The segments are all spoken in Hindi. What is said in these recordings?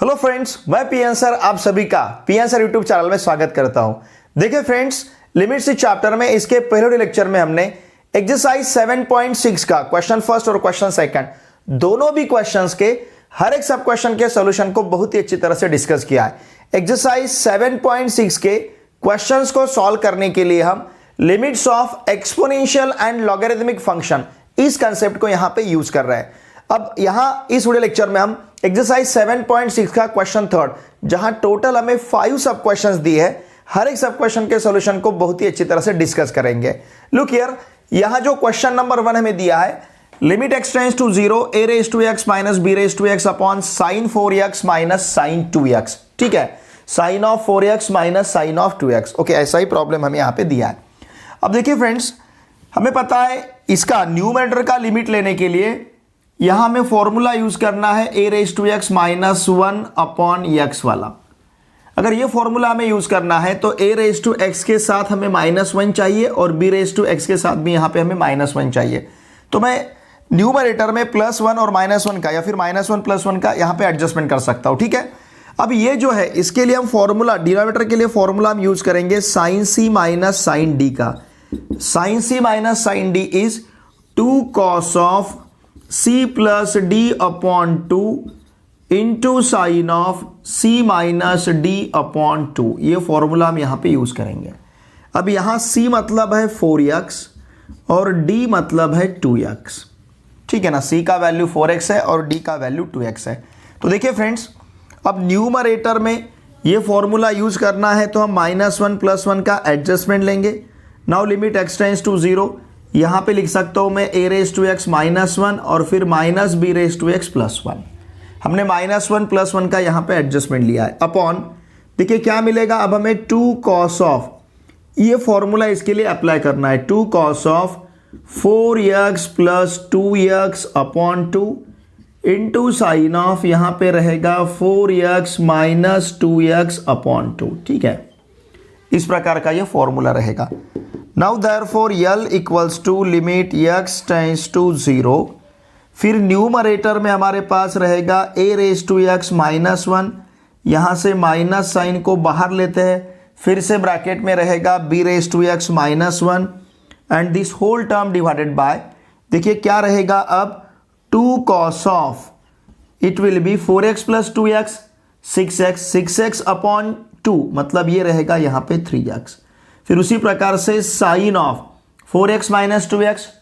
हेलो फ्रेंड्स, मैं पी आंसर आप सभी का पी आंसर यूट्यूब चैनल में स्वागत करता हूं। देखिए फ्रेंड्स, लिमिट्स चैप्टर में इसके पहले लेक्चर में हमने एक्सरसाइज 7.6 का क्वेश्चन फर्स्ट और क्वेश्चन सेकंड दोनों भी क्वेश्चंस के हर एक सब क्वेश्चन के सॉल्यूशन को बहुत ही अच्छी तरह से डिस्कस किया है। एक्सरसाइज 7.6 के क्वेश्चंस को सॉल्व करने के लिए हम limits of exponential and logarithmic function इस कंसेप्ट को यहां पे यूज कर रहे हैं। अब यहां इस वीडियो लेक्चर में हम एक्सरसाइज 7.6 का क्वेश्चन थर्ड, जहां टोटल हमें 5 सब क्वेश्चंस दिए हैं, हर एक सब क्वेश्चन के सॉल्यूशन को बहुत ही अच्छी तरह से डिस्कस करेंगे। लुक हियर, यहां जो क्वेश्चन नंबर 1 हमें दिया है, limit x tends to 0 a raised to x minus b raised to x upon sin 4x minus sin 2x। ठीक है, sin of 4x minus sin of 2x। Okay, ऐसा ही प्रॉब्लम हमें यहां पे दिया है। अब देखिए फ्रेंड्स, हमें पता है इसका न्यूमरेटर का लिमिट लेने के लिए यहां हमें फॉर्मूला यूज करना है a raised to x minus 1 upon x वाला। अगर ये फॉर्मूला हमें यूज करना है तो a raised to x के साथ हमें -1 चाहिए और b raised to x के साथ भी यहां पे हमें -1 चाहिए। तो मैं न्यूमरेटर में +1 और -1 का या फिर -1 + 1 का यहां पे एडजस्टमेंट कर सकता हूं। ठीक है, अब ये जो है इसके लिए हम फॉर्मूला, डिनोमिनेटर के लिए फॉर्मूला हम यूज करेंगे sin c minus sin d का। sin c minus sin d is 2 cos of c plus d upon 2 into sine of c minus d upon 2। ये फॉर्मूला हम यहां पे यूज करेंगे। अब यहां c मतलब है 4x और d मतलब है 2x। ठीक है ना, c का वैल्यू 4x है और d का वैल्यू 2x है। तो देखिए फ्रेंड्स, अब न्यूमरेटर में ये फॉर्मूला यूज करना है तो हम -1 + 1 का एडजस्टमेंट लेंगे। Now limit x tends to 0, यहां पे लिख सकता हूं मैं a raised to x -1 और फिर -b raised to x + 1। हमने -1 + 1 का यहां पे एडजस्टमेंट लिया है अपॉन, देखिए क्या मिलेगा। अब हमें 2 cos ऑफ, ये फॉर्मूला इसके लिए अप्लाई करना है, 2 cos of 4x + 2x upon 2 into sine of, यहां पे रहेगा 4x - 2x अपॉन 2। ठीक है, इस प्रकार का ये फॉर्मूला रहेगा। Now therefore L equals to limit x tends to 0, फिर न्यूमरेटर में हमारे पास रहेगा a raised to x -1, यहां से माइनस साइन को बाहर लेते हैं, फिर से ब्रैकेट में रहेगा b raised to x -1 and this whole term divided by, देखिए क्या रहेगा अब 2 cos of, it will be 4x + 2x 6x upon 2, मतलब ये रहेगा यहां पे 3x। फिर उसी प्रकार से sine of 4x -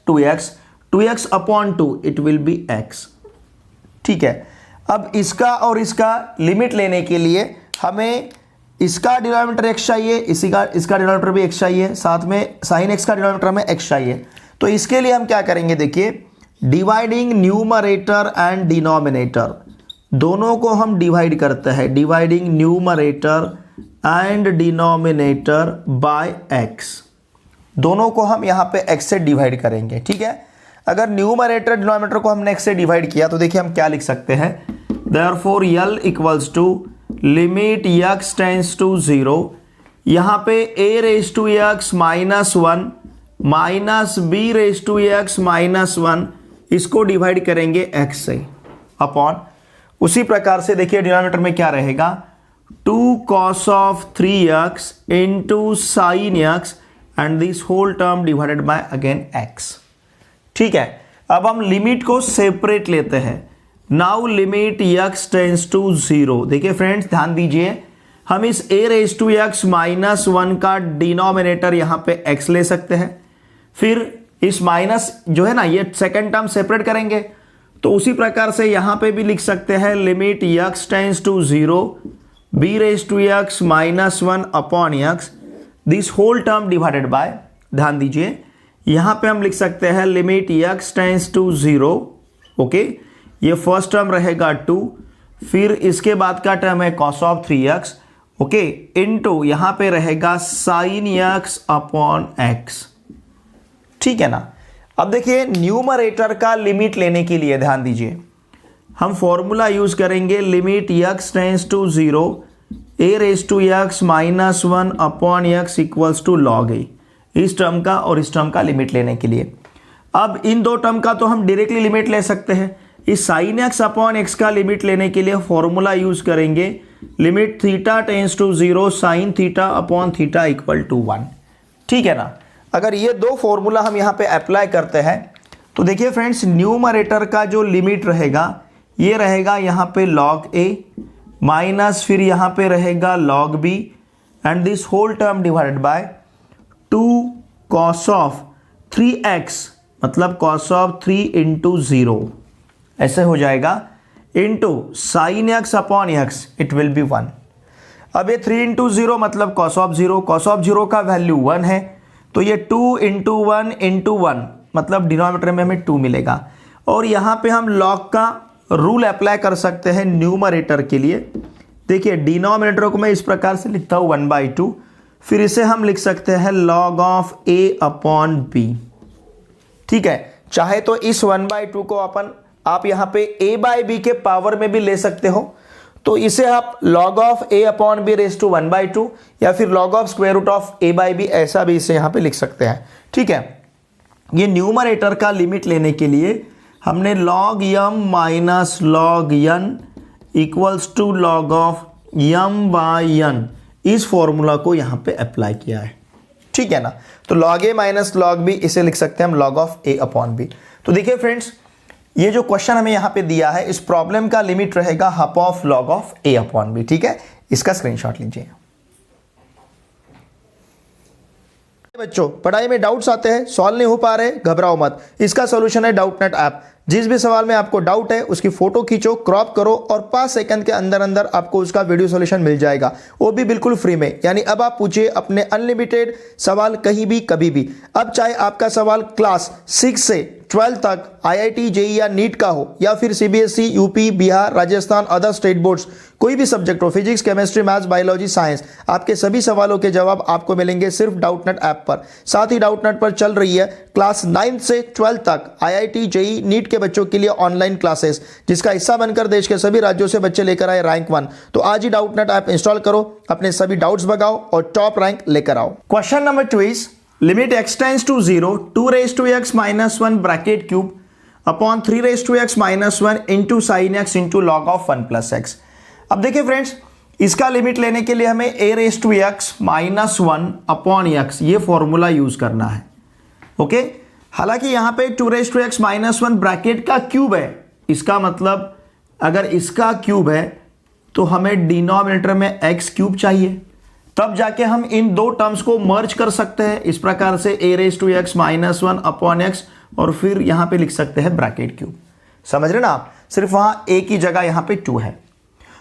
2x 2x upon 2, it will be x। ठीक है, अब इसका और इसका लिमिट लेने के लिए हमें इसका डिनोमिनेटर x चाहिए, इसका डिनोमिनेटर भी x चाहिए, साथ में sin x का डिनोमिनेटर में x चाहिए। तो इसके लिए हम क्या करेंगे, देखिए डिवाइडिंग न्यूमरेटर एंड डिनोमिनेटर, दोनों को हम डिवाइड करते हैं, dividing numerator and denominator by x, दोनों को हम यहां पे x से डिवाइड करेंगे। ठीक है, अगर न्यूमरेटर डिनोमिनेटर को हमने x से डिवाइड किया तो देखिए हम क्या लिख सकते हैं, therefore L equals to limit x tends to 0, यहां पे a raised to x -1 minus b raised to x -1, इसको डिवाइड करेंगे x से अपॉन, उसी प्रकार से देखिए डिनोमिनेटर में क्या रहेगा, 2 cos of 3x into sine x and this whole term divided by again x। ठीक है, अब हम लिमिट को सेपरेट लेते हैं। Now limit x tends to 0, देखिए फ्रेंड्स ध्यान दीजिए, हम इस a raised to x -1 का डिनोमिनेटर यहां पे x ले सकते हैं, फिर इस माइनस जो है ना, ये सेकेंड टर्म सेपरेट करेंगे, तो उसी प्रकार से यहां पे भी लिख सकते हैं limit x tends to 0 b raised to x -1 upon x, this whole term divided by, ध्यान दीजिए यहां पे हम लिख सकते हैं limit x tends to 0। Okay, ये फर्स्ट टर्म रहेगा 2, फिर इसके बाद का टर्म है cos of 3x, okay, into यहां पे रहेगा sin x अपॉन x। ठीक है ना, अब देखिए न्यूमरेटर का लिमिट लेने के लिए ध्यान दीजिए, हम फॉर्मूला यूज करेंगे limit x tends to 0 a raised to x -1 upon x equals to log a, इस टर्म का और इस टर्म का लिमिट लेने के लिए। अब इन दो टर्म का तो हम डायरेक्टली लिमिट ले सकते हैं, इस साइन एक्स अपॉन एक्स का लिमिट लेने के लिए फॉर्मूला यूज करेंगे, limit theta tends to 0 sine theta upon theta equal to 1। ठीक है ना। अगर ये दो फॉर्मूला हम यहाँ पे अप्लाई करते हैं तो देखिए फ्रेंड्स, न्यूमरेटर का जो लिमिट रहेगा ये रहेगा यहाँ पे log a माइनस फिर यहाँ पे रहेगा log b and this whole term divided by 2 cos of 3x मतलब cos ऑफ 3 इंटू 0 ऐसे हो जाएगा, into sine x upon x it will B 1। अब ये 3 इंटू 0 मतलब cos ऑफ 0 का वैल्यू 1 है, तो ये 2 इंटू 1 इंटू 1 मतलब डिनोमिनेटर में हमें 2 मिलेगा। और यहाँ पे हम log का रूल अप्लाई कर सकते हैं न्यूमरेटर के लिए। देखिए डिनोमिनेटर को मैं इस प्रकार से लिखता हूँ 1/2, फिर इसे हम लिख सकते हैं log of a upon b। ठीक है, चाहे तो इस 1/2 को आप यहाँ पे a/b के पावर में भी ले सकते हो, तो इसे आप log of a upon b raise to 1/2 या फिर log of square root of a/b ऐसा भी इसे यहाँ पे लिख सकते हैं। ठीक है, ये न्यूमरेटर का लिमिट लेने के लिए हमने log m minus log n equals to log of m by n इस फॉर्मूला को यहाँ पे अप्लाई किया है। ठीक है ना, तो log a minus log b इसे लिख सकते हैं हम log of a upon b। तो देखिए फ्रेंड्स, ये जो क्वेश्चन हमें यहाँ पे दिया है, इस प्रॉब्लम का लिमिट रहेगा half of log of a upon b। ठीक है, इसका स्क्रीनशॉट लीजिए। बच्चों, पढ़ाई में डाउट्स आते हैं, सॉल्व नहीं हो पा रहे, घबराओ मत, इसका सॉल्यूशन है डाउटनेट ऐप। जिस भी सवाल में आपको डाउट है उसकी फोटो खींचो, क्रॉप करो और 5 सेकंड के अंदर अंदर आपको उसका वीडियो सॉल्यूशन मिल जाएगा, वो भी बिल्कुल फ्री में। यानी अब आप पूछिए अपने अनलिमिटेड सवाल कहीं भी कभी भी। अब चाहे आपका सवाल क्लास 6 से 12 तक IIT जेईई या नीट का हो या फिर CBSE UP Bihar Rajasthan other state boards, कोई भी सब्जेक्ट हो, physics chemistry maths biology science, आपके सभी सवालों के जवाब आपको मिलेंगे सिर्फ डाउटनेट ऐप पर। साथ ही डाउटनेट पर चल रही है क्लास 9 से 12 तक IIT जेईई नीट के बच्चों के लिए ऑनलाइन क्लासेस, जिसका हिस्सा बनकर देश के सभी राज्यों से बच्चे लेकर आए रैंक 1। तो आज ही डाउटनेट ऐप इंस्टॉल करो, अपने सभी डाउट्स भगाओ और टॉप रैंक लेकर आओ। Question number 2 is limit x tends to 0 2 raise to x minus 1 bracket cube upon 3 raise to x minus 1 into sine x into log of 1 plus x। अब देखिए फ्रेंड्स, इसका लिमिट लेने के लिए हमें a raise to x minus 1 upon x ये फॉर्मूला यूज करना है। ओके, हालांकि यहां पे 2 raise to x minus 1 bracket का क्यूब है, इसका मतलब अगर इसका क्यूब है तो हमें डिनोमिनेटर में x क्यूब चाहिए, तब जाके हम इन दो टर्म्स को मर्ज कर सकते हैं। इस प्रकार से a raise to x minus 1 upon x और फिर यहां पे लिख सकते हैं ब्रैकेट क्यूब। समझ रहे ना आप, सिर्फ वहां a की जगह यहां पे 2 है।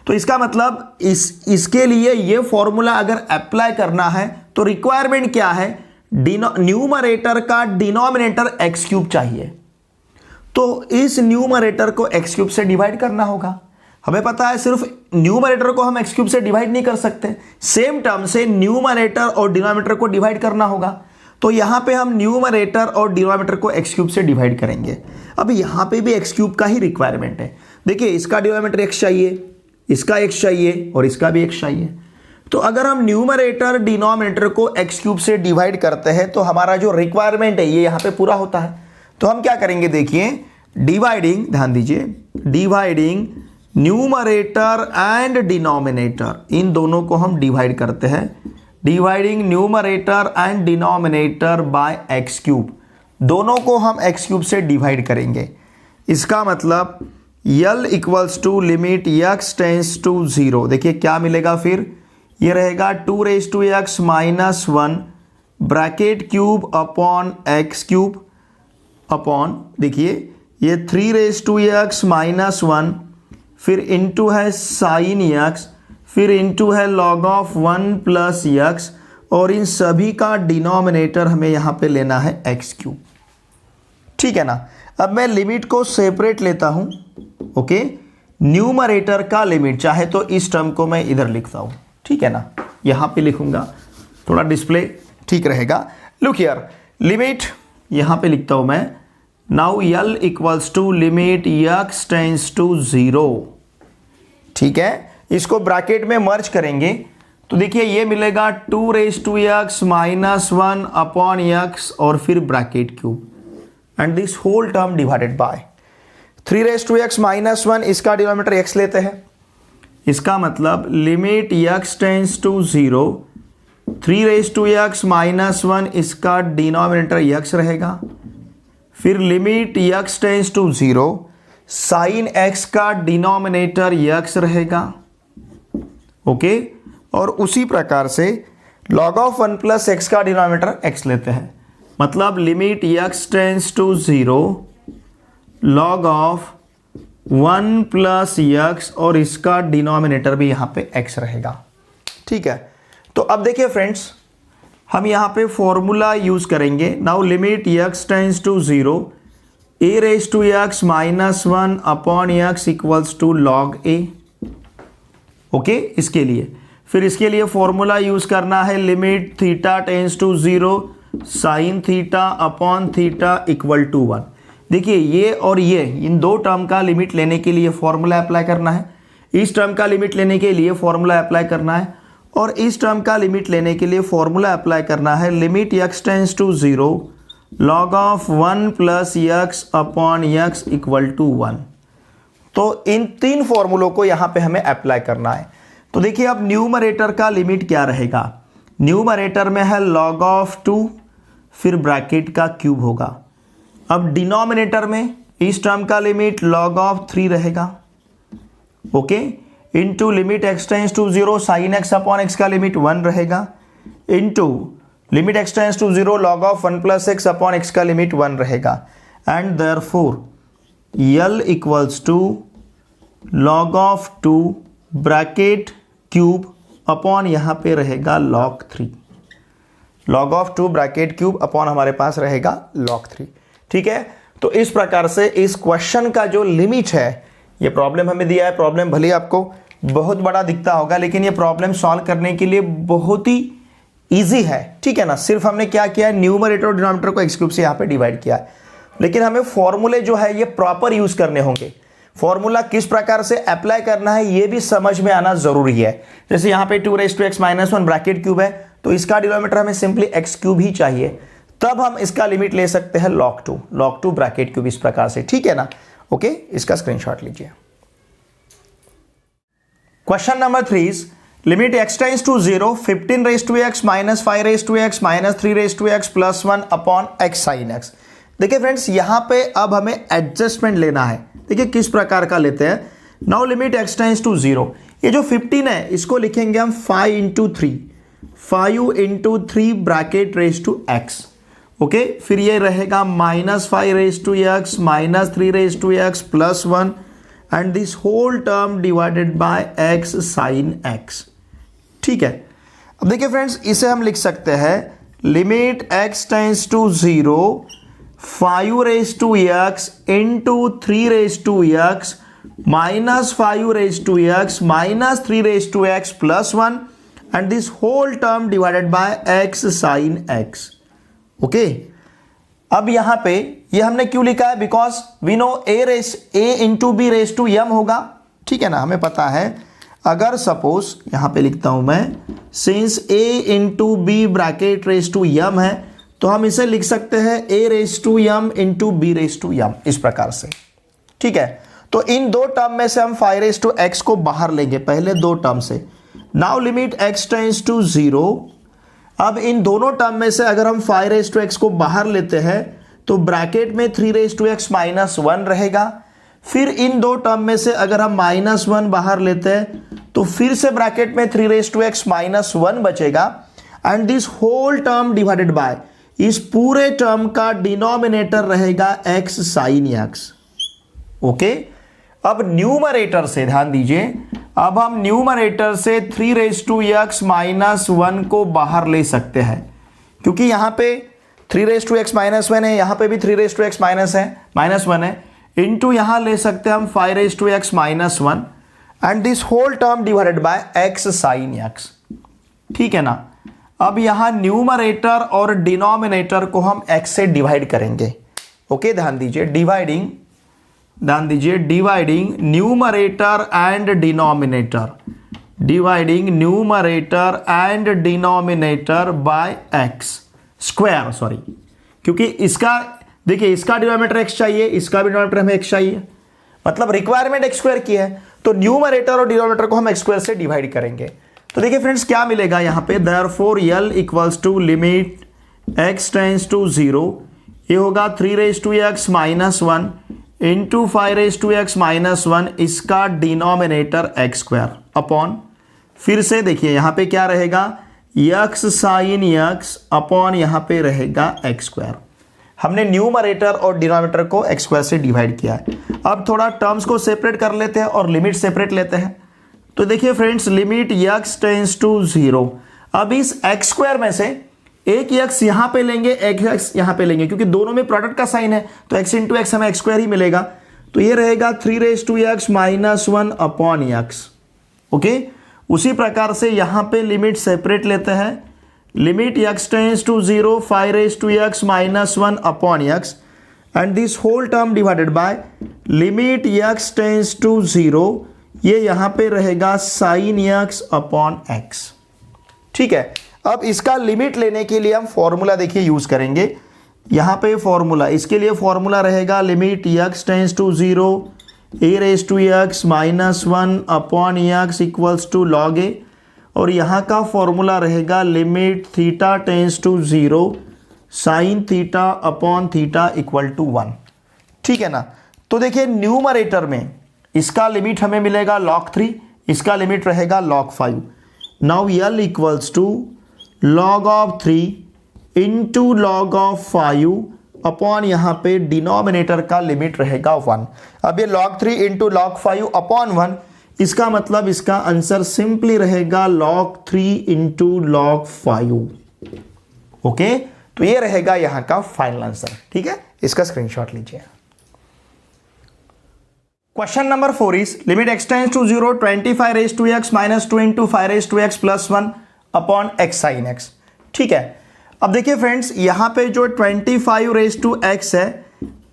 तो इसका मतलब इसके लिए ये फॉर्मूला अगर अप्लाई करना है तो रिक्वायरमेंट क्या है, न्यूमरेटर का डिनोमिनेटर x क्यूब चाहिए, तो इस न्यूमरेटर को x क्यूब से डिवाइड करना होगा। हमें पता है सिर्फ न्यूमरेटर को हम x क्यूब से डिवाइड नहीं कर सकते, सेम टर्म से न्यूमरेटर और डिनोमिनेटर को डिवाइड करना होगा। तो यहां पे हम न्यूमरेटर और डिनोमिनेटर को x क्यूब से डिवाइड करेंगे। अब यहां पे भी x क्यूब का ही रिक्वायरमेंट है। देखिए, इसका डिनोमिनेटर x चाहिए, इसका x चाहिए और इसका भी x चाहिए। तो अगर हम न्यूमरेटर डिनोमिनेटर को x क्यूब से डिवाइड करते हैं तो हमारा जो रिक्वायरमेंट है ये यहां पे पूरा होता है। तो हम क्या करेंगे, देखिए डिवाइडिंग, ध्यान दीजिए, डिवाइडिंग न्यूमरेटर एंड डिनोमिनेटर, इन दोनों को हम डिवाइड करते हैं। Dividing numerator and denominator by x cube, दोनों को हम x क्यूब से डिवाइड करेंगे। इसका मतलब L equals to limit x tends to 0। देखिए क्या मिलेगा, फिर ये रहेगा 2 raise to x minus 1 bracket cube upon x cube upon, देखिए ये 3 रेज टू x माइनस 1 फिर इंटू है साइन x फिर इंटू है log ऑफ 1 प्लस x और इन सभी का डिनोमिनेटर हमें यहां पे लेना है x क्यूब। ठीक है ना। अब मैं लिमिट को सेपरेट लेता हूं। ओके, न्यूमरेटर का लिमिट चाहे तो इस टर्म को मैं इधर लिखता हूं, ठीक है ना, यहां पे लिखूंगा, थोड़ा डिस्प्ले ठीक रहेगा। लुक हियर, लिमिट यहां पे लिखता हूं मैं, now L equals to limit x tends to 0। ठीक है, इसको ब्रैकेट में मर्ज करेंगे तो देखिए ये मिलेगा 2 raise to x minus 1 upon x और फिर bracket cube and this whole term divided by 3 raise to x minus 1, इसका डिनोमिनेटर x लेते हैं। इसका मतलब limit x tends to 0, 3 raise to x minus 1, इसका डिनोमिनेटर x रहेगा। फिर limit x tends to 0, sine x का डिनोमिनेटर x रहेगा। ओके, और उसी प्रकार से log ऑफ 1 प्लस एक्स का डिनोमिनेटर x लेते हैं। मतलब limit x tends to 0, log of 1 plus x, और इसका डिनोमिनेटर भी यहां पे x रहेगा। ठीक है, तो अब देखिए फ्रेंड्स, हम यहां पे फॉर्मूला यूज करेंगे। Now limit x tends to 0, a raise to x minus 1 upon x equals to log a। Okay, इसके लिए फिर इसके लिए फॉर्मूला यूज करना है, limit theta tends to 0, sine theta upon theta equal to 1। देखिए ये और ये, इन दो टर्म का लिमिट लेने के लिए फॉर्मूला अप्लाई करना है, इस टर्म का लिमिट लेने के लिए फॉर्मूला अप्लाई करना है, और इस टर्म का लिमिट लेने के लिए फॉर्मूला अप्लाई करना है, limit x tends to 0, log of 1 plus x upon x equal to 1। तो इन तीन फॉर्मूलों को यहां पे हमें अप्लाई करना है। तो देखिए अब न्यूमरेटर का लिमिट क्या रहेगा। न्यूमरेटर में है log ऑफ 2, फिर ब्रैकेट का क्यूब होगा। अब डिनोमिनेटर में इस टर्म का लिमिट log ऑफ 3 रहेगा। Okay, into limit x tends to 0, sine x upon x का लिमिट 1 रहेगा, into limit x tends to 0, log of 1 plus x upon x का लिमिट 1 रहेगा। And therefore L equals to log of 2 bracket cube upon यहां पे रहेगा log 3। log of 2 bracket cube upon हमारे पास रहेगा log 3। ठीक है, तो इस प्रकार से इस क्वेश्चन का जो लिमिट है, ये प्रॉब्लम हमें दिया है। प्रॉब्लम भले आपको बहुत बड़ा दिखता होगा, लेकिन ये प्रॉब्लम सॉल्व करने के लिए बहुत ही ईजी है। ठीक है ना, सिर्फ हमने क्या किया है, न्यूमरेटर और डिनोमिनेटर को x क्यूब से यहाँ पे डिवाइड किया है। लेकिन हमें फॉर्मूले जो है ये प्रॉपर यूज करने होंगे। फॉर्मूला किस प्रकार से अप्लाई करना है ये भी समझ में आना जरूरी है। जैसे यहाँ पे 2 raise to x minus 1 bracket cube है, तो इसका डिनोमिनेटर हमें सिंपली x क्यूब ही चाहिए, तब हम इसका लिमिट ले सकते हैं log 2 ब्रैकेट क्यूब, इस प्रकार से। ठीक है ना, ओके, इसका स्क्रीनशॉट लीजिए। Question number 3 is limit x tends to 0, 15 raise to x minus 5 raise to x minus 3 raise to x plus 1 upon x sine x। देखिए फ्रेंड्स, यहां पे अब हमें एडजस्टमेंट लेना है। देखिए किस प्रकार का लेते हैं। Now limit x tends to 0, ये जो 15 है इसको लिखेंगे हम 5 into 3, 5 into 3 bracket raise to x। Okay, फिर ये रहेगा minus 5 raise to x minus 3 raise to x plus 1, and this whole term divided by x sine x। ठीक है, अब देखिए फ्रेंड्स, इसे हम लिख सकते हैं limit x tends to 0, 5 raise to x into 3 raise to x minus 5 raise to x minus 3 raise to x plus 1, and this whole term divided by x sine x। Okay, अब यहां पे ये हमने क्यों लिखा है, because we know a into b raise to m होगा। ठीक है ना, हमें पता है। अगर सपोज यहां पे लिखता हूं मैं, since a into b bracket raise to m है, तो हम इसे लिख सकते हैं a raise to m into b raise to m, इस प्रकार से। ठीक है, तो इन दो टर्म में से हम 5 रेज टू x को बाहर लेंगे, पहले दो टर्म से। Now limit x tends to 0, अब इन दोनों टर्म में से अगर हम 5 रेज टू x को बाहर लेते हैं, तो ब्रैकेट में 3 रेज टू x माइनस 1 रहेगा। फिर इन दो टर्म में से अगर हम माइनस 1 बाहर लेते हैं, तो फिर से ब्रैकेट में 3 रेज टू x माइनस 1 बचेगा, and this whole term divided by, इस पूरे टर्म का डिनोमिनेटर रहेगा x साइन x। ओके, अब न्यूमरेटर से ध्यान दीजिए, अब हम न्यूमरेटर से 3 रेज टू एक्स माइनस 1 को बाहर ले सकते हैं, क्योंकि यहां पे 3 रेज टू एक्स माइनस 1 है, यहां पे भी 3 रेज टू एक्स माइनस 1 है, इनटू यहां ले सकते हैं हम 5 raise to x minus 1, and this whole term divided by x sine x। ठीक है ना, अब यहां न्यूमरेटर और डिनोमिनेटर को हम x से डिवाइड करेंगे। ओके, ध्यान दीजिए, dividing numerator and denominator, dividing numerator and denominator by x square, sorry, क्योंकि इसका देखिए, इसका डिनोमिनेटर x चाहिए, इसका भी डिनोमिनेटर हमें x चाहिए, मतलब रिक्वायरमेंट एक्स स्क्वायर की है, तो न्यूमरेटर और डिनोमिनेटर को हम एक्स स्क्वायर से डिवाइड करेंगे। तो देखिए फ्रेंड्स क्या मिलेगा यहाँ पे, therefore L equals to limit x tends to 0, ये होगा 3 - 1 इंटू 5 - 1, इसका डिनोमिनेटर एक्स स्क्वायर अपॉन, फिर से देखिए यहाँ पे क्या रहेगा, यक्स साइन यक्स अपॉन यहाँ पे रहेगा एक्स स्क्वायर। हमने न्यूमरेटर और डिनोमिनेटर को एक्स स्क्वायर से डिवाइड किया है। अब थोड़ा टर्म्स को सेपरेट कर लेते हैं और लिमिट सेपरेट लेते हैं। तो देखिए friends, limit x tends to 0, अब इस एक्स स्क्वायर में से एक यक्स यहां पे लेंगे, एक यक्स यहां पे लेंगे, क्योंकि दोनों में प्रोडक्ट का साइन है, तो x इंटू एक्स हमें एक्स स्क्वायर ही मिलेगा। तो ये रहेगा 3 - 1 अपॉन यक्स। ओके, उसी प्रकार से यहां पे लिमिट सेपरेट लेते हैं, limit x tends to 0 5 - 1 upon x, and this whole term divided by limit x tends to 0, ये यहां पे रहेगा साइन x अपॉन x। ठीक है, अब इसका लिमिट लेने के लिए हम फॉर्मूला देखिए यूज करेंगे। यहां पे फॉर्मूला, इसके लिए फॉर्मूला रहेगा limit x tends to 0 a⁻x - 1 upon x equals to log a, और यहाँ का फॉर्मूला रहेगा limit theta tends to 0 sine theta upon theta equal to 1। ठीक है ना। तो देखिए न्यूमरेटर में इसका लिमिट हमें मिलेगा log 3, इसका लिमिट रहेगा log 5। Now L equals to log of 3 into log of 5 upon यहाँ पे डिनोमिनेटर का लिमिट रहेगा 1। अब ये log 3 इंटू log 5 अपॉन 1, इसका मतलब इसका आंसर सिंपली रहेगा log 3 इंटू log 5। ओके, तो ये रहेगा यहां का फाइनल आंसर। ठीक है, इसका स्क्रीनशॉट लीजिए। Question number 4 is limit x tends to 0 25 - 2 into 5 + 1 upon x sine x। ठीक है, अब देखिए फ्रेंड्स, यहां पे जो 25 है,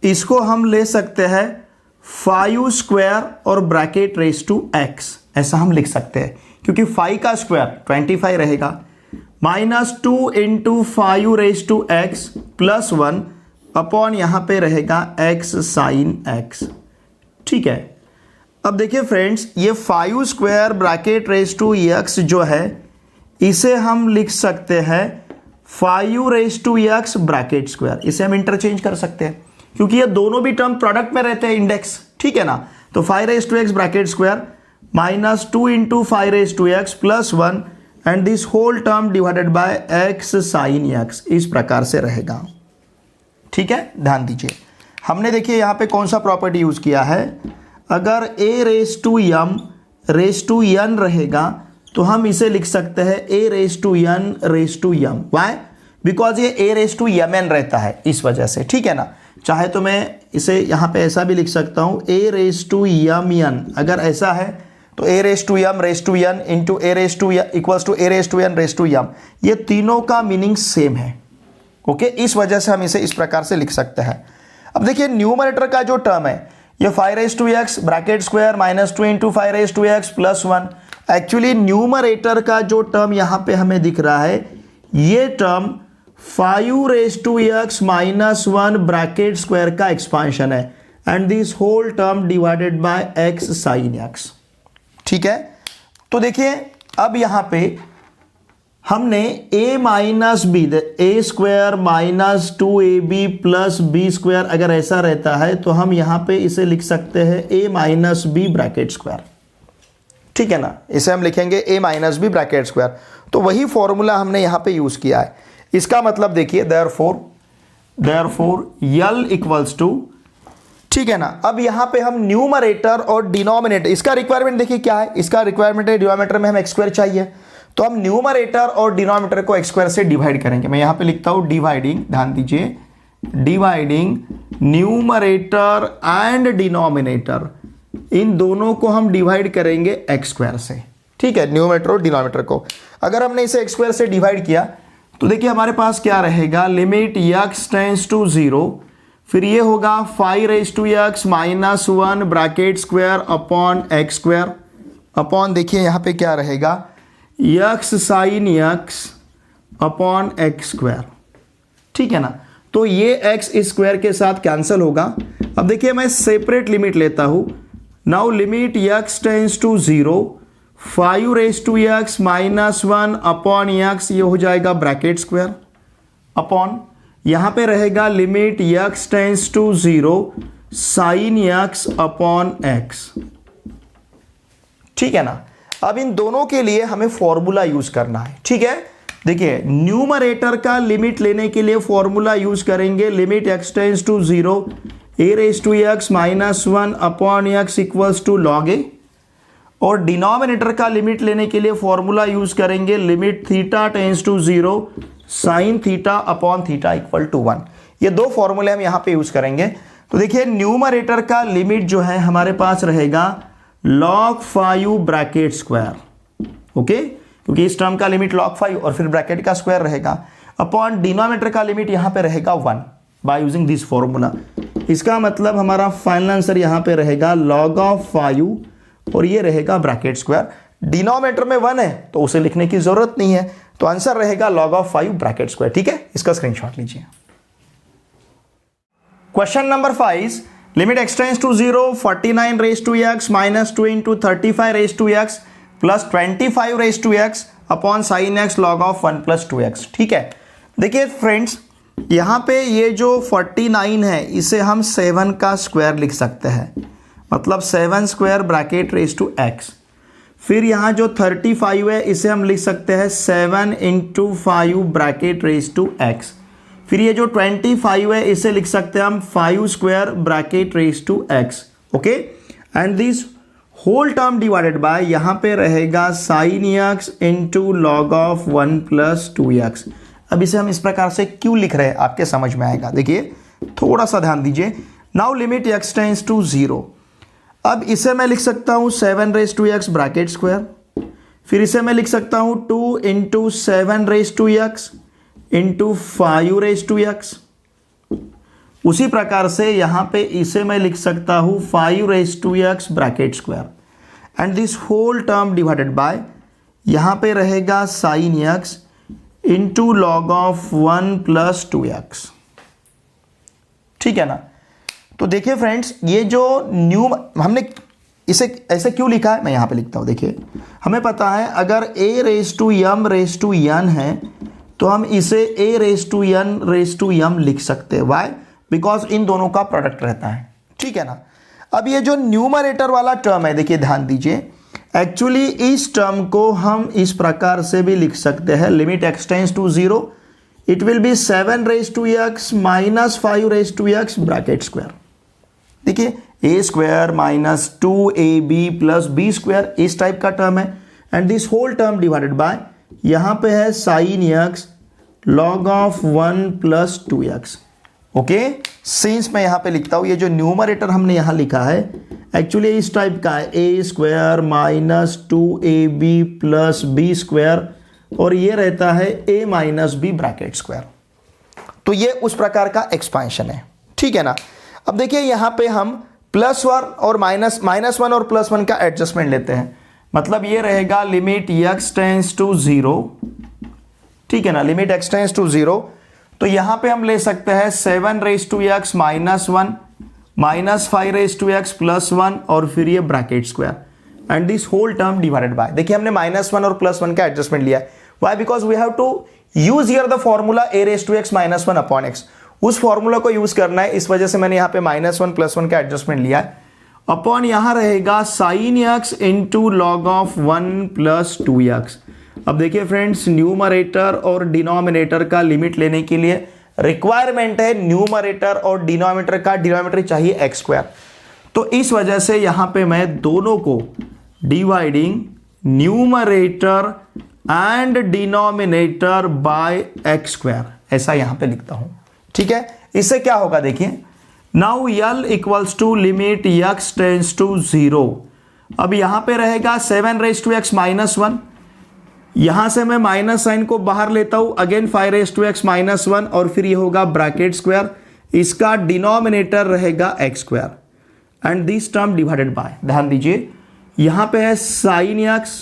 इसको हम ले सकते हैं 5 स्क्वायर और ब्रैकेट रेस टू x, ऐसा हम लिख सकते हैं, क्योंकि 5 का स्क्वायर 25 रहेगा, -2 इंटू 5 + 1 अपॉन यहां पे रहेगा x साइन x। ठीक है, अब देखिए फ्रेंड्स, ये 5 square bracket raise to x जो है, इसे हम लिख सकते हैं 5 ब्रैकेट स्क्वायर, इसे हम इंटरचेंज कर सकते हैं, क्योंकि ये दोनों भी टर्म प्रोडक्ट में रहते हैं, इंडेक्स। ठीक है ना। तो 5 bracket square -2 into 5 + 1 and this whole term divided by x sine x, इस प्रकार से रहेगा। ठीक है, ध्यान दीजिए, हमने देखिए यहां पे कौन सा प्रॉपर्टी यूज किया है, अगर a⁻n रहेगा तो हम इसे लिख सकते हैं a⁻n⁻m। वाई? बिकॉज ये a⁻mn रहता है, इस वजह से। ठीक है ना। चाहे तो मैं इसे यहां पे ऐसा भी लिख सकता हूं a⁻m n, अगर ऐसा है तो a⁻m into equals to a⁻n⁻m, ये तीनों का मीनिंग सेम है। ओके, इस वजह से हम इसे इस प्रकार से लिख सकते हैं। अब देखिए न्यूमरेटर का जो टर्म है, ये 5 bracket square -2 into 5 + 1, actually numerator का जो टर्म यहां पे हमें दिख रहा है, ये टर्म 5 - 1 ब्रैकेट स्क्वायर का एक्सपांशन है, and this whole term divided by x sine x। ठीक है, तो देखिए अब यहां पे हमने a square -2ab + b square, अगर ऐसा रहता है तो हम यहां पे इसे लिख सकते हैं a - b ब्रैकेट स्क्वायर। ठीक है ना, इसे हम लिखेंगे a - b ब्रैकेट स्क्वायर। तो वही फॉर्मूला हमने यहां पे यूज किया है। इसका मतलब देखिए देयरफॉर यल इक्वल्स टू, ठीक है ना। अब यहां पे हम न्यूमरेटर और डिनोमिनेटर, इसका रिक्वायरमेंट देखिए क्या है, इसका रिक्वायरमेंट है डिनोमिनेटर में हम एक्स स्क्वायर चाहिए, तो हम न्यूमरेटर और डिनोमिनेटर को एक्स स्क्वायर से डिवाइड करेंगे। मैं यहां पे लिखता हूं डिवाइडिंग, ध्यान दीजिए, डिवाइडिंग न्यूमरेटर एंड डिनोमिनेटर, इन दोनों को हम डिवाइड करेंगे एक्स स्क्वायर से। ठीक है, न्यूमरेटर और डिनोमिनेटर को अगर हमने इसे एक्स स्क्वायर से डिवाइड किया तो देखिए हमारे पास क्या रहेगा, लिमिट x टेंस टू 0, फिर ये होगा 5 - 1 bracket square upon x square upon, देखिए यहां पे क्या रहेगा, x sine x upon x square. ठीक है ना। तो ये x इस स्क्वायर के साथ कैंसिल होगा, अब देखिए मैं सेपरेट लिमिट लेता हूं। Now limit x tends to 0, 5 raise to x minus 1 upon x, ये हो जाएगा ब्रैकेट स्क्वायर, अपॉन यहां पे रहेगा limit x tends to 0 sine x upon x। ठीक है ना। अब इन दोनों के लिए हमें फॉर्मूला यूज करना है। ठीक है, देखिए न्यूमरेटर का लिमिट लेने के लिए फॉर्मूला यूज करेंगे limit x tends to 0 a raise to x minus 1 upon x equals to log a, और डिनोमिनेटर का लिमिट लेने के लिए फॉर्मूला यूज करेंगे limit theta tends to 0 sine theta upon theta equal to 1। ये दो फॉर्मूले हम यहां पे यूज करेंगे। तो देखिए न्यूमरेटर का लिमिट जो है हमारे पास रहेगा log 5 ब्रैकेट स्क्वायर, ओके, क्योंकि इस टर्म का लिमिट log 5 और फिर ब्रैकेट का स्क्वायर रहेगा, अपॉन डिनोमिनेटर का लिमिट यहां पे रहेगा 1 बाय यूजिंग दिस फॉर्मूला। इसका मतलब हमारा फाइनल आंसर यहां पे रहेगा log ऑफ 5 और ये रहेगा ब्रैकेट स्क्वायर। डिनोमिनेटर में 1 है तो उसे लिखने की जरूरत नहीं है, तो आंसर रहेगा log ऑफ 5 ब्रैकेट स्क्वायर। ठीक है, इसका स्क्रीनशॉट लीजिए। Question number 5, limit x tends to 0 49 raise to x minus 2 into 35 raise to x plus 25 raise to x upon sine x log of 1 plus 2x। ठीक है, देखिए फ्रेंड्स यहां पे ये जो 49 है इसे हम 7 का स्क्वायर लिख सकते हैं, मतलब 7 square bracket raise to x। फिर यहां जो 35 है इसे हम लिख सकते हैं 7 into 5 bracket raise to x। फिर ये जो 25 है इसे लिख सकते हैं हम 5 square bracket raise to x, okay, and this whole term divided by यहां पे रहेगा sine x into log of 1 plus 2x। अब इसे हम इस प्रकार से क्यों लिख रहे हैं आपके समझ में आएगा। देखिए थोड़ा सा ध्यान दीजिए। Now limit x tends to 0, अब इसे मैं लिख सकता हूं 7 raise to x bracket square, फिर इसे मैं लिख सकता हूं 2 into 7 raise to x into 5 raise to x। उसी प्रकार से यहां पे इसे मैं लिख सकता हूं 5 raise to x bracket square and this whole term divided by यहां पे रहेगा sine x into log of 1 plus 2x। ठीक है ना। तो देखिए फ्रेंड्स ये जो हमने इसे ऐसे क्यों लिखा है मैं यहां पे लिखता हूं। देखिए हमें पता है अगर a raise to m raise to n है तो हम इसे a raise to n raise to m लिख सकते हैं। वाई? बिकॉज इन दोनों का प्रोडक्ट रहता है। ठीक है ना। अब ये जो न्यूमरेटर वाला टर्म है, देखिए ध्यान दीजिए, एक्चुअली इस टर्म को हम इस प्रकार से भी लिख सकते हैं limit x tends to 0 it will be 7 raise to x minus 5 raise to x bracket square. देखिए a square minus 2ab plus b square इस टाइप का टर्म है and this whole term divided by यहां पे है sine x log of 1 plus 2x। Okay, since मैं यहां पे लिखता हूं ये जो न्यूमरेटर हमने यहां लिखा है एक्चुअली इस टाइप का है, a square minus 2ab plus b square और ये रहता है a minus b bracket square. तो ये उस प्रकार का एक्सपेंशन है। ठीक है ना। अब देखिए यहां पे हम प्लस 1 और माइनस 1 और प्लस 1 का एडजस्टमेंट लेते हैं, मतलब ये रहेगा लिमिट x टेंस टू 0। ठीक है ना, लिमिट x टेंस टू 0, तो यहां पे हम ले सकते हैं 7 raise to x minus 1 minus 5 raise to x plus 1 और फिर ये bracket square and this whole term divided by. देखिए हमने -1 और +1 का एडजस्टमेंट लिया है। Why? Because we have to use here the formula a raise to x minus 1 upon x। उस फॉर्मूला को यूज करना है, इस वजह से मैंने यहां पे -1 +1 का एडजस्टमेंट लिया है। अपॉन यहां रहेगा sine x into log of 1 plus 2x। अब देखिए फ्रेंड्स न्यूमरेटर और डिनोमिनेटर का लिमिट लेने के लिए रिक्वायरमेंट है न्यूमरेटर और डिनोमिनेटर का डिनोमिनेटर चाहिए x स्क्वायर। तो इस वजह से यहां पे मैं दोनों को dividing numerator and denominator by x square ऐसा यहां पे लिखता हूं। ठीक है, इससे क्या होगा देखिए, now L equals to limit x tends to 0। अब यहां पे रहेगा 7 रेज टू x माइनस 1, यहां से मैं माइनस साइन को बाहर लेता हूं, again 5 raise to x minus 1 और फिर ये होगा ब्रैकेट स्क्वायर, इसका डिनोमिनेटर रहेगा x square and this term divided by, ध्यान दीजिए यहां पे है sine x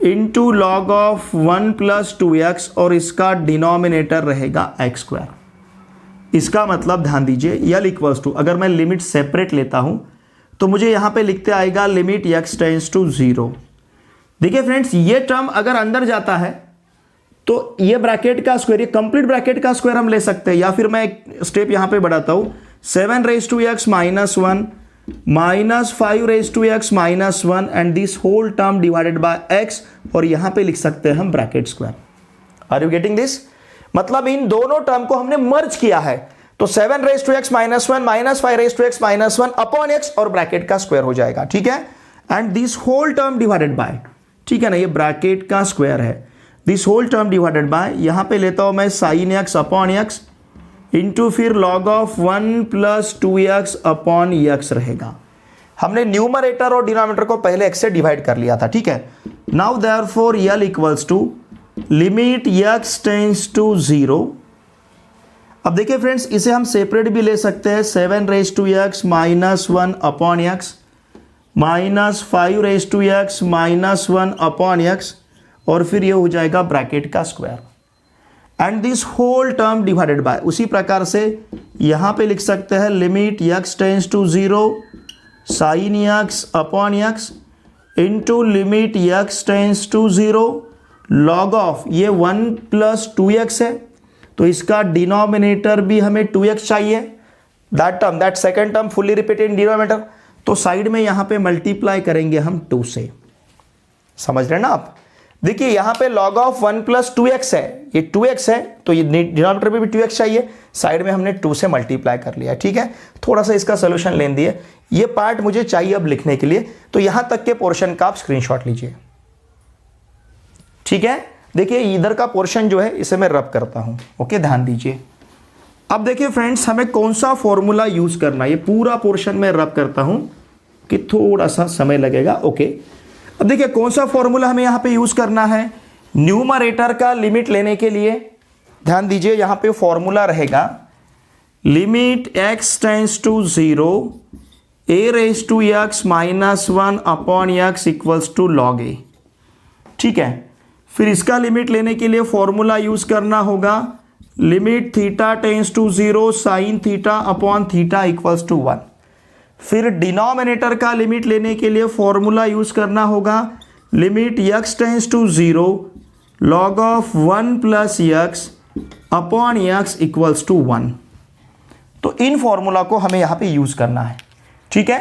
into log of 1 plus 2x और इसका डिनोमिनेटर रहेगा x स्क्वायर। इसका मतलब ध्यान दीजिए यल इक्वल्स टू, अगर मैं लिमिट सेपरेट लेता हूं तो मुझे यहां पे लिखते आएगा लिमिट x टेंड्स टू 0। देखिए फ्रेंड्स, ये टर्म अगर अंदर जाता है तो ये ब्रैकेट का स्क्वायर, ये कंप्लीट ब्रैकेट का स्क्वायर हम ले सकते हैं, या फिर मैं एक स्टेप यहां पे बढ़ाता हूं 7 raise to x minus 1 minus 5 raise to x minus 1 and this whole term divided by x, और यहां पे लिख सकते हैं हम bracket square. Are you getting this? मतलब इन दोनों टर्म को हमने मर्ज किया है, तो 7 raise to x minus 1 minus 5 raise to x minus 1 upon x और ब्रैकेट का स्क्वायर हो जाएगा, ठीक है। And this whole term divided by, ठीक है ना, ये ब्रैकेट का स्क्वायर है, this whole term divided by, यहां पे लेता हूं मैं sine x upon x into फिर log of 1 plus 2x upon x रहेगा। हमने न्यूमरेटर और डिनोमिनेटर को पहले x से डिवाइड कर लिया था, ठीक है। Now therefore L equals to limit x tends to 0। अब देखिए फ्रेंड्स, इसे हम सेपरेट भी ले सकते हैं, 7 raise to x minus 1 upon x minus 5 raise to x minus 1 upon x, और फिर ये हो जाएगा ब्रैकेट का square and this whole term divided by. उसी प्रकार से यहां पे लिख सकते हैं limit x tends to 0 sine x upon x into limit x tends to 0 log of, ये 1 प्लस 2x है तो इसका डिनोमिनेटर भी हमें 2x चाहिए, that term, that second term fully repeated in denominator, तो साइड में यहां पे मल्टीप्लाई करेंगे हम 2 से। समझ रहे हैं ना आप? देखिए यहां पे log ऑफ 1 प्लस 2x है, ये 2x है तो ये डिनोमिनेटर पे भी 2x चाहिए, साइड में हमने 2 से मल्टीप्लाई कर लिया, ठीक है। थोड़ा सा इसका सोल्यूशन लेन दिए, ये पार्ट मुझे चाहिए अब लिखने के लिए, तो यहां तक के पोर्शन का आप स्क्रीनशॉट लीजिए, ठीक है। देखिए इधर का पोर्शन जो है इसे मैं रब करता हूं, ओके, ध्यान दीजिए। अब देखिए फ्रेंड्स, हमें कौन सा फॉर्मूला यूज करना है, ये पूरा पोर्शन में रब करता हूं कि थोड़ा सा समय लगेगा, ओके। अब देखिए कौन सा फॉर्मूला हमें यहां पे यूज करना है न्यूमरेटर का लिमिट लेने के लिए। ध्यान दीजिए यहां पे फॉर्मूला रहेगा limit x tends to 0 a raise to x minus 1 upon x equals to log a, ठीक है। फिर इसका लिमिट लेने के लिए फॉर्मूला यूज करना होगा limit theta tends to 0 sine theta upon theta equals to 1। फिर डिनोमिनेटर का लिमिट लेने के लिए फॉर्मूला यूज करना होगा limit x tends to 0 log of 1 plus x upon x equals to 1। तो इन फॉर्मूला को हमें यहां पे यूज करना है, ठीक है।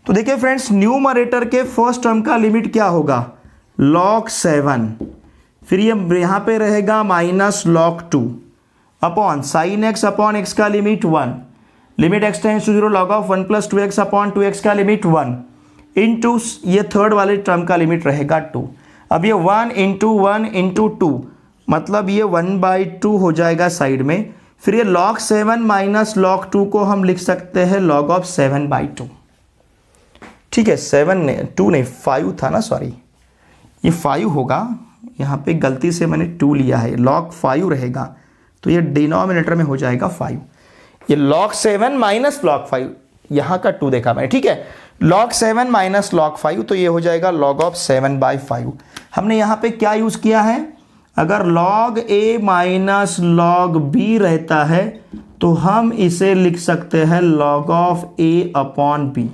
तो देखिए फ्रेंड्स, न्यूमरेटर के फर्स्ट टर्म का लिमिट क्या होगा log 7, फिर ये यहां पे रहेगा minus log 2 upon sine x upon x का limit 1, limit x tends to 0 log of 1 plus 2x upon 2x का लिमिट 1 इंटू ये थर्ड वाले टर्म का लिमिट रहेगा 2। अब ये 1 इंटू 2 मतलब ये 1/2 हो जाएगा साइड में। फिर ये log 7 माइनस log 2 को हम लिख सकते हैं log ऑफ 7/2, ठीक है। 7 ने 2 नहीं 5 था ना, सॉरी ये 5 होगा, यहाँ पे गलती से मैंने 2 लिया है, log 5 रहेगा तो ये डिनोमिनेटर में हो जाएगा 5। ये log 7 माइनस log 5, यहाँ का 2 देखा मैंने, ठीक है। log 7 माइनस log 5 तो ये हो जाएगा log ऑफ 7/5। हमने यहाँ पे क्या यूज किया है, अगर log a minus log b रहता है तो हम इसे लिख सकते हैं log of a upon b,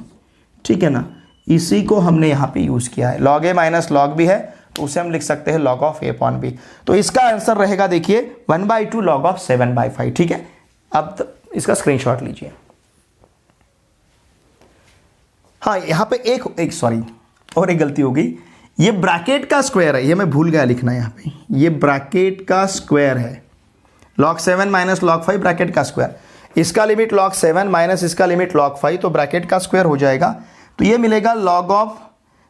ठीक है ना। इसी को हमने यहाँ पे यूज किया है, log a minus log b है तो उसे हम लिख सकते हैं log of a upon b। तो इसका आंसर रहेगा देखिए 1/2 log ऑफ 7/5, ठीक है। अब इसका स्क्रीनशॉट लीजिए। हाँ यहाँ पे एक सॉरी और एक गलती हो गई, ये ब्रैकेट का स्क्वायर है, ये मैं भूल गया लिखना यहाँ पे, ये ब्रैकेट का स्क्वायर है log 7 माइनस log 5 ब्रैकेट का स्क्वायर, इसका लिमिट log 7 माइनस इसका लिमिट log 5 तो ब्रैकेट का स्क्वायर हो जाएगा, तो ये मिलेगा log ऑफ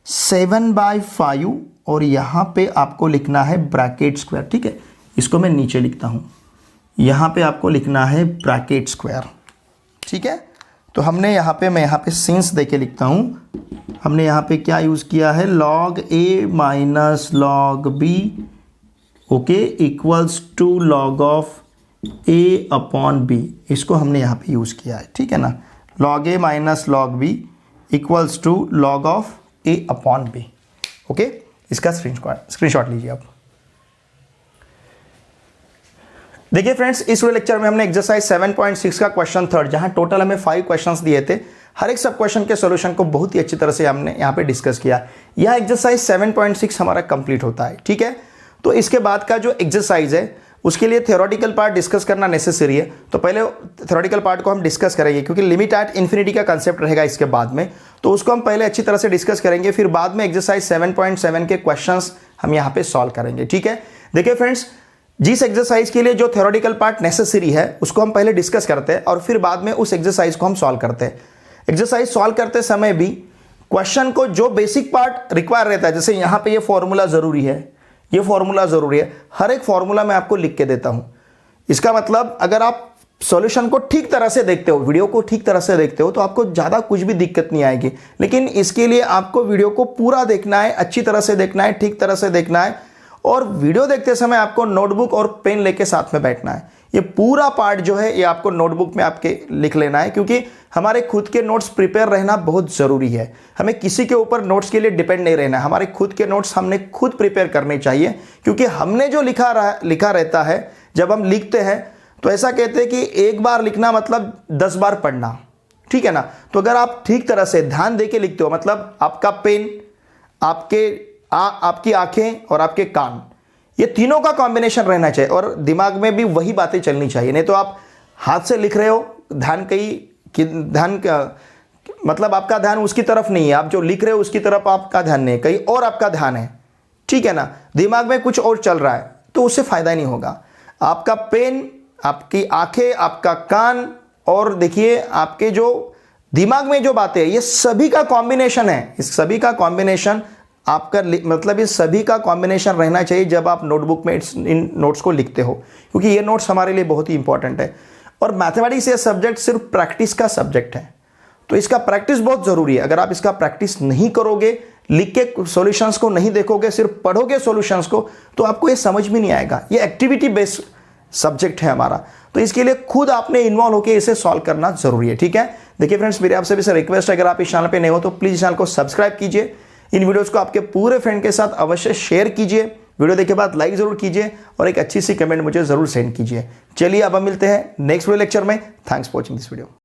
7/5 और यहाँ पे आपको लिखना है ब्रैकेट स्क्वायर, ठीक है। इसको मैं नीचे लिखता हूँ, यहाँ पे आपको लिखना है ब्रैकेट स्क्वायर, ठीक है। तो हमने यहाँ पे, मैं यहाँ पे सिंस देके लिखता हूँ, हमने यहाँ पे क्या यूज़ किया है log a minus log b, okay, equals to log of a upon b, इसको हमने यहाँ पे यूज़ किया है, ठीक है ना। log a minus log b equals to log of a upon b, okay. इसका स्क्रीनशॉट लीजिए आप। देखिए फ्रेंड्स, इस वीडियो लेक्चर में हमने एक्सरसाइज 7.6 का क्वेश्चन थर्ड, जहां टोटल हमें 5 क्वेश्चंस दिए थे, हर एक सब क्वेश्चन के सॉल्यूशन को बहुत ही अच्छी तरह से हमने यहाँ पे डिस्कस किया। यह एक्सरसाइज 7.6 हमारा कंप्लीट होता है। ठीक है, तो इसके बाद का जो एक्सरसाइज है उसके लिए थ्योरेटिकल पार्ट डिस्कस करना नेसेसरी है। तो पहले थ्योरेटिकल पार्ट को हम डिस्कस करेंगे, क्योंकि लिमिट एट इन्फिनिटी का कंसेप्ट रहेगा इसके बाद में, तो उसको हम पहले अच्छी तरह से डिस्कस करेंगे, फिर बाद में एक्सरसाइज 7.7 के क्वेश्चंस हम यहाँ पे सॉल्व करेंगे। ठीक है, देखिए फ्रेंड्स, जिस एक्सरसाइज के लिए जो थ्योरेटिकल पार्ट नेसेसरी है उसको हम पहले डिस्कस करते हैं और फिर बाद में उस एक्सरसाइज को हम सॉल्व करते हैं। एक्सरसाइज सॉल्व करते समय भी क्वेश्चन को जो बेसिक पार्ट रिक्वायर रहता है, जैसे यहाँ पे ये फॉर्मूला जरूरी है, ये फॉर्मूला जरूरी है, हर एक फॉर्मूला मैं आपको लिख के देता हूं। इसका मतलब अगर आप सॉल्यूशन को ठीक तरह से देखते हो, वीडियो को ठीक तरह से देखते हो, तो आपको ज़्यादा कुछ भी दिक्कत नहीं आएगी। लेकिन इसके लिए आपको वीडियो को पूरा देखना है, अच्छी तरह से देखना है, ठीक तरह से देखना है, और वीडियो देखते समय आपको नोटबुक और पेन लेके साथ में बैठना है। ये पूरा पार्ट जो है ये आपको नोटबुक में आपके लिख लेना है, क्योंकि हमारे खुद के नोट्स प्रिपेयर रहना बहुत ज़रूरी है। हमें किसी के ऊपर नोट्स के लिए डिपेंड नहीं रहना है। हमारे खुद के नोट्स हमने खुद प्रिपेयर करने चाहिए, क्योंकि हमने जो लिखा रहता है, जब हम लिखते हैं तो ऐसा कहते हैं कि एक बार लिखना मतलब 10 बार पढ़ना। ठीक है ना, तो अगर आप ठीक तरह से ध्यान दे के लिखते हो, मतलब आपका पेन, आपकी आंखें और आपके कान, ये तीनों का कॉम्बिनेशन रहना चाहिए, और दिमाग में भी वही बातें चलनी चाहिए। नहीं तो आप हाथ से लिख रहे हो, मतलब आपका ध्यान उसकी तरफ नहीं है, आप जो लिख रहे हो उसकी तरफ आपका ध्यान नहीं है, कहीं और आपका ध्यान है। ठीक है ना, दिमाग में कुछ और चल रहा है, तो उससे फायदा नहीं होगा। आपका पेन, आपकी आंखें, आपका कान, और देखिए आपके जो दिमाग में जो बातें हैं, ये सभी का कॉम्बिनेशन है। इस सभी का कॉम्बिनेशन आपका मतलब ये सभी का कॉम्बिनेशन रहना चाहिए जब आप नोटबुक में इन नोट्स को लिखते हो, क्योंकि ये नोट्स हमारे लिए बहुत ही इंपॉर्टेंट है। और मैथमेटिक्स ये सब्जेक्ट सिर्फ प्रैक्टिस का सब्जेक्ट है, तो इसका प्रैक्टिस बहुत ज़रूरी है। अगर आप इसका प्रैक्टिस नहीं करोगे, लिख के सॉल्यूशंस को नहीं देखोगे, सिर्फ पढ़ोगे सॉल्यूशंस को, तो आपको ये समझ में नहीं आएगा। ये एक्टिविटी बेस्ड सब्जेक्ट है हमारा, तो इसके लिए खुद आपने इन्वॉल्व होकर इसे सॉल्व करना जरूरी है। ठीक है, देखिए फ्रेंड्स, मेरे आपसे भी सर रिक्वेस्ट है, अगर आप इस चैनल पे नए हो तो प्लीज़ चैनल को सब्सक्राइब कीजिए, इन वीडियोस को आपके पूरे फ्रेंड के साथ अवश्य शेयर कीजिए, वीडियो देखे बाद लाइक जरूर कीजिए और एक अच्छी सी कमेंट मुझे जरूर सेंड कीजिए। चलिए अब हम मिलते हैं नेक्स्ट वीडियो लेक्चर में। Thanks for watching this video.